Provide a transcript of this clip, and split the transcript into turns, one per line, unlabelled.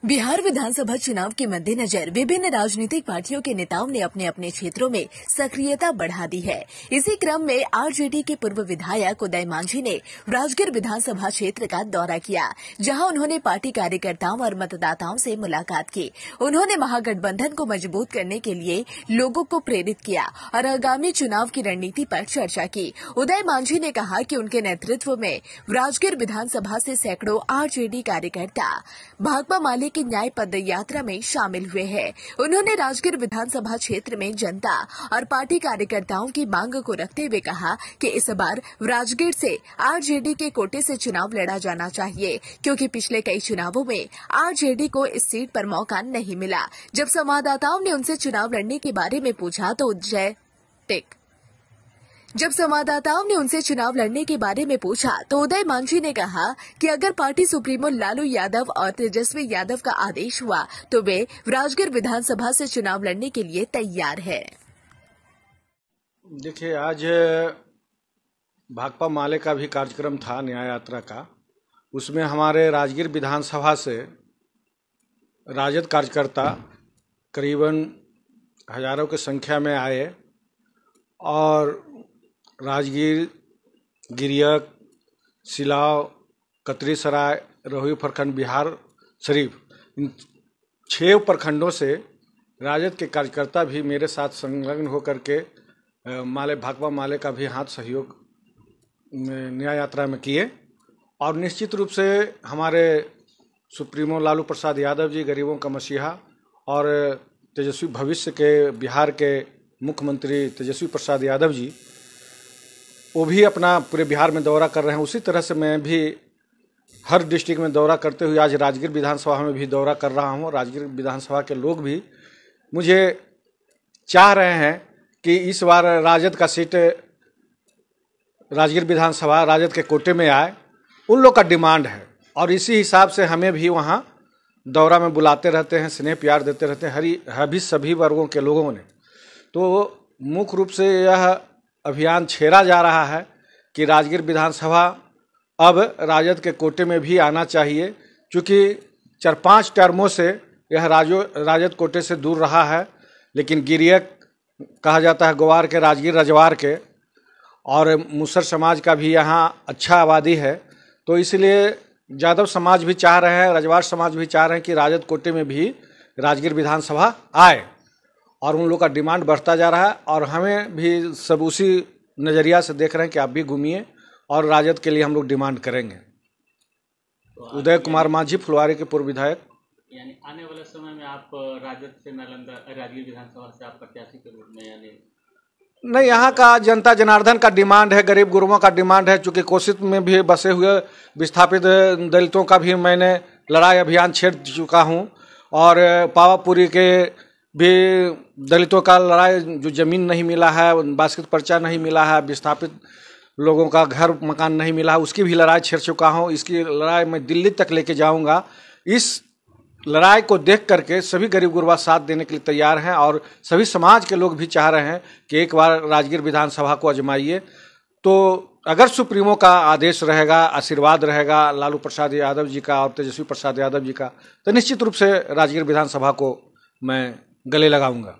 बिहार विधानसभा चुनाव के मद्देनजर विभिन्न राजनीतिक पार्टियों के नेताओं ने अपने अपने क्षेत्रों में सक्रियता बढ़ा दी है। इसी क्रम में आरजेडी के पूर्व विधायक उदय मांझी ने राजगीर विधानसभा क्षेत्र का दौरा किया, जहां उन्होंने पार्टी कार्यकर्ताओं और मतदाताओं से मुलाकात की। उन्होंने महागठबंधन को मजबूत करने के लिए लोगों को प्रेरित किया और आगामी चुनाव की रणनीति पर चर्चा की। उदय मांझी ने कहा कि उनके नेतृत्व में राजगीर विधानसभा से सैकड़ों आरजेडी कार्यकर्ता भाकपा माले की न्याय पद यात्रा में शामिल हुए हैं। उन्होंने राजगीर विधानसभा क्षेत्र में जनता और पार्टी कार्यकर्ताओं की मांग को रखते हुए कहा कि इस बार राजगीर से आरजेडी के कोटे से चुनाव लड़ा जाना चाहिए, क्योंकि पिछले कई चुनावों में आरजेडी को इस सीट पर मौका नहीं मिला। जब संवाददाताओं ने उनसे चुनाव लड़ने के बारे में पूछा तो उदय मांझी ने कहा कि अगर पार्टी सुप्रीमो लालू यादव और तेजस्वी यादव का आदेश हुआ तो वे राजगीर विधानसभा से चुनाव लड़ने के लिए तैयार है।
देखिए, आज भाकपा माले का भी कार्यक्रम था न्याय यात्रा का। उसमें हमारे राजगीर विधानसभा से राजद कार्यकर्ता करीबन हजारों की संख्या में आए और राजगीर, गिरियक, सिलाव, कतरीसराय, रोही प्रखंड, बिहार शरीफ, इन 6 प्रखंडों से राजद के कार्यकर्ता भी मेरे साथ संलग्न होकर के भाकपा माले का भी हाथ सहयोग न्याय यात्रा में किए। और निश्चित रूप से हमारे सुप्रीमो लालू प्रसाद यादव जी, गरीबों का मसीहा और तेजस्वी भविष्य के बिहार के मुख्यमंत्री तेजस्वी प्रसाद यादव जी, वो भी अपना पूरे बिहार में दौरा कर रहे हैं। उसी तरह से मैं भी हर डिस्ट्रिक्ट में दौरा करते हुए आज राजगीर विधानसभा में भी दौरा कर रहा हूँ। राजगीर विधानसभा के लोग भी मुझे चाह रहे हैं कि इस बार राजद का सीट राजगीर विधानसभा राजद के कोटे में आए। उन लोग का डिमांड है और इसी हिसाब से हमें भी वहाँ दौरा में बुलाते रहते हैं, स्नेह प्यार देते रहते हैं सभी वर्गों के लोगों ने। तो मुख्य रूप से यह अभियान छेड़ा जा रहा है कि राजगीर विधानसभा अब राजद के कोटे में भी आना चाहिए, क्योंकि 4-5 टर्मों से यह राजद कोटे से दूर रहा है। लेकिन गिरियक कहा जाता है ग्वार के, राजगीर रजवार के, और मुसर समाज का भी यहाँ अच्छा आबादी है। तो इसलिए यादव समाज भी चाह रहे हैं, रजवार समाज भी चाह रहे हैं कि राजद कोटे में भी राजगीर विधानसभा आए, और उन लोग का डिमांड बढ़ता जा रहा है। और हमें भी सब उसी नज़रिया से देख रहे हैं कि आप भी घूमिए और राजद के लिए हम लोग डिमांड करेंगे।
तो
उदय कुमार मांझी, फुलवारी के पूर्व विधायक।
यानी आने वाले समय में आप राजद से नालंदा राजगीर विधानसभा से आप प्रत्याशी के रूप में यानी
नहीं, यहाँ का जनता जनार्दन का डिमांड है, गरीब गुरुओं का डिमांड है। चूँकि कोशिश में भी बसे हुए विस्थापित दलितों का भी मैंने लड़ाई अभियान छेड़ चुका हूँ, और पावापुरी के भी दलितों का लड़ाई, जो जमीन नहीं मिला है, वार्षिक पर्चा नहीं मिला है, विस्थापित लोगों का घर मकान नहीं मिला है, उसकी भी लड़ाई छेड़ चुका हूँ। इसकी लड़ाई मैं दिल्ली तक लेके जाऊँगा। इस लड़ाई को देख करके सभी गरीब गुरबा साथ देने के लिए तैयार हैं, और सभी समाज के लोग भी चाह रहे हैं कि एक बार राजगीर विधानसभा को आजमाइए। तो अगर सुप्रीमो का आदेश रहेगा, आशीर्वाद रहेगा लालू प्रसाद यादव जी का और तेजस्वी प्रसाद यादव जी का, तो निश्चित रूप से राजगीर विधानसभा को मैं गले लगाऊंगा।